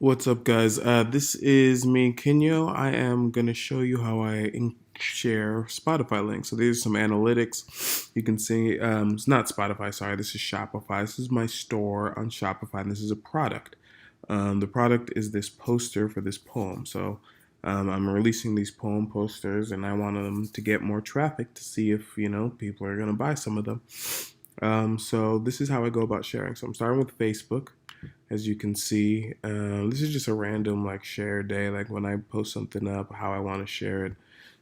What's up, guys? This is me, Kinyo. I am going to show you how share Spotify links. So these are some analytics. You can see, it's not Spotify, sorry, this is Shopify. This is my store on Shopify, and this is a product. The product is this poster for this poem. So I'm releasing these poem posters, and I want them to get more traffic to see if, people are going to buy some of them. So this is how I go about sharing. So I'm starting with Facebook. As you can see, this is just a random like share day, like when I post something up, how I want to share it.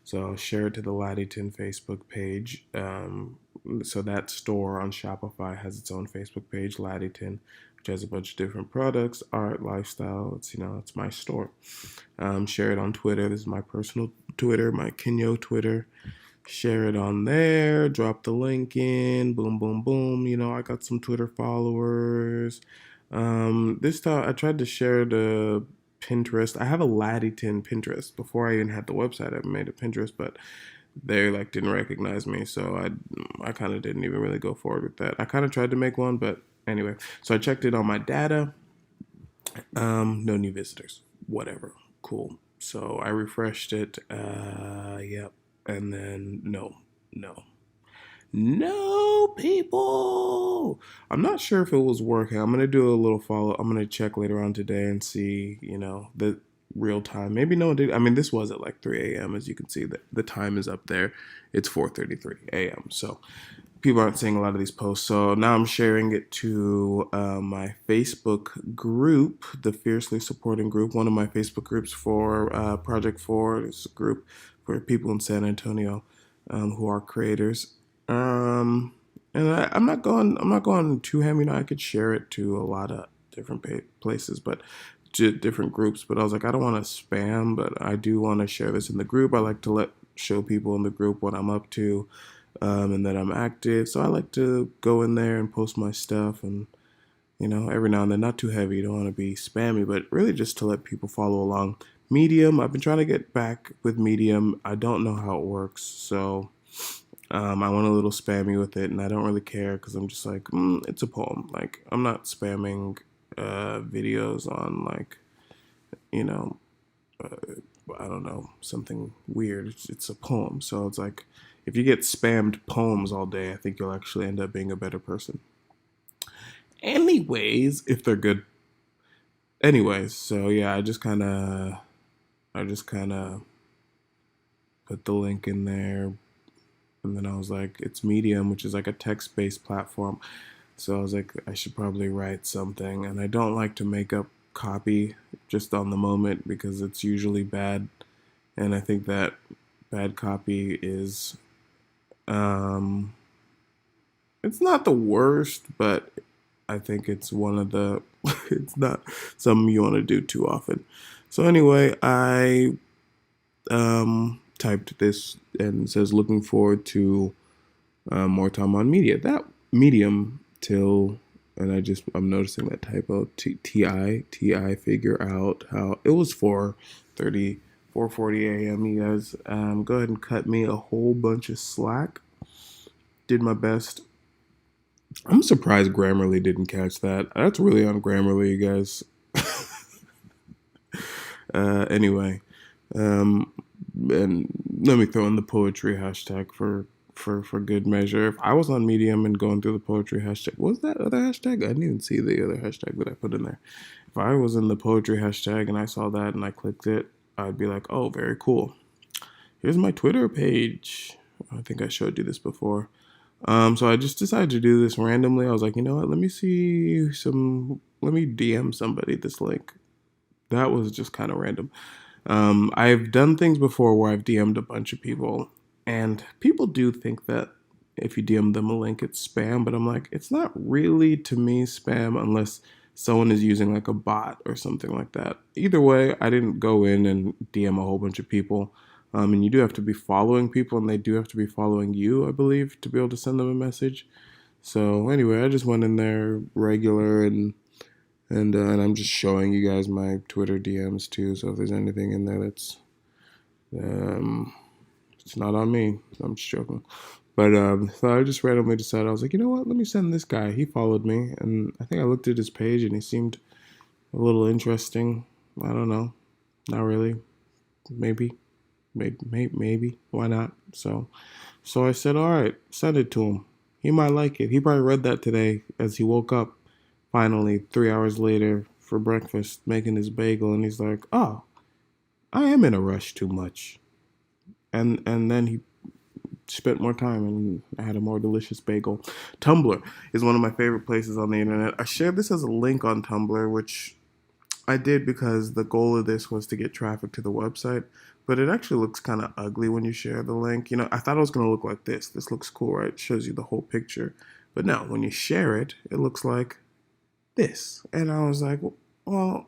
So I'll share it to the Laddington Facebook page. So that store on Shopify has its own Facebook page, Laddington, which has a bunch of different products, art, lifestyle. It's my store. Share it on Twitter. This is my personal Twitter, my Kinyo Twitter. Share it on there. Drop the link in. Boom, boom, boom. I got some Twitter followers. This time I tried to share the Pinterest. I have a Laddington Pinterest. Before I even had the website, I made a Pinterest, but they like didn't recognize me, so I kind of didn't even really go forward with that. I kind of tried to make one, but anyway. So I checked it on my data. No new visitors. Whatever. Cool. So I refreshed it. Yep. And then no. No, people. I'm not sure if it was working. I'm gonna do a little follow. I'm gonna check later on today and see, the real time. Maybe no one did. I mean, this was at like 3 a.m. As you can see, the time is up there. It's 4:33 a.m. So people aren't seeing a lot of these posts. So now I'm sharing it to my Facebook group, the Fiercely Supporting Group, one of my Facebook groups for Project 4. It's a group for people in San Antonio who are creators. And I'm not going too ham. I could share it to a lot of different places, but to different groups. But I was like, I don't want to spam, but I do want to share this in the group. I like to show people in the group what I'm up to, and that I'm active. So I like to go in there and post my stuff, and every now and then, not too heavy. You don't want to be spammy, but really just to let people follow along. Medium, I've been trying to get back with Medium. I don't know how it works, so I went a little spammy with it, and I don't really care because I'm just like, it's a poem. Like, I'm not spamming videos on, like, you know, uh, I don't know, something weird. It's a poem. So it's like, if you get spammed poems all day, I think you'll actually end up being a better person. Anyways, if they're good. Anyways, so yeah, I just kind of put the link in there, and then I was like, it's Medium, which is like a text-based platform. So I was like, I should probably write something. And I don't like to make up copy just on the moment because it's usually bad. And I think that bad copy is, um, it's not the worst, but I think it's one of the, it's not something you want to do too often. So anyway, I typed this and it says, looking forward to more time on media. That medium till, and I'm noticing that typo. Ti figure out how it was 4:40 a.m. You guys, go ahead and cut me a whole bunch of slack. Did my best. I'm surprised Grammarly didn't catch that. That's really on Grammarly, you guys. Anyway, um, and let me throw in the poetry hashtag for good measure. If I was on Medium and going through the poetry hashtag, what was that other hashtag? I didn't even see the other hashtag that I put in there. If I was in the poetry hashtag and I saw that and I clicked it, I'd be like, oh, very cool. Here's my Twitter page. I think I showed you this before. So I just decided to do this randomly. I was like, you know what? Let me DM somebody this link. That was just kind of random. I've done things before where I've DM'd a bunch of people, and people do think that if you DM them a link, it's spam. But I'm like, it's not really to me spam unless someone is using like a bot or something like that. Either way, I didn't go in and DM a whole bunch of people. And you do have to be following people, and they do have to be following you, I believe, to be able to send them a message. So anyway, I just went in there regular and I'm just showing you guys my Twitter DMs too. So if there's anything in there that's um, it's not on me. I'm just joking. But so I just randomly decided I was like, you know what? Let me send this guy. He followed me, and I think I looked at his page, and he seemed a little interesting. I don't know. Not really. Maybe. Maybe. Why not? So I said, all right, send it to him. He might like it. He probably read that today as he woke up finally 3 hours later for breakfast, making his bagel, and he's like, oh, I am in a rush too much. And then he spent more time and I had a more delicious bagel. Tumblr is one of my favorite places on the internet. I shared this as a link on Tumblr, which I did because the goal of this was to get traffic to the website, but it actually looks kind of ugly when you share the link. I thought it was going to look like this. This looks cool, right? It shows you the whole picture. But no, when you share it, it looks like this. And I was like, well,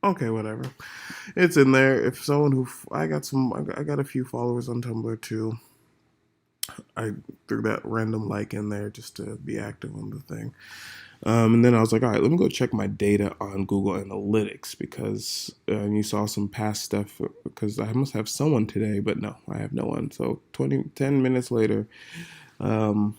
okay, whatever. It's in there. If someone who I got a few followers on Tumblr too. I threw that random like in there just to be active on the thing. And then I was like, all right, let me go check my data on Google Analytics because you saw some past stuff because I must have someone today, but no, I have no one. So 10 minutes later, um,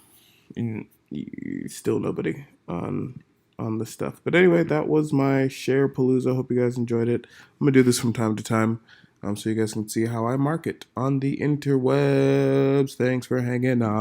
still nobody on the stuff. But anyway, that was my share palooza. Hope you guys enjoyed it. I'm gonna do this from time to time, so you guys can see how I market on the interwebs. Thanks for hanging out.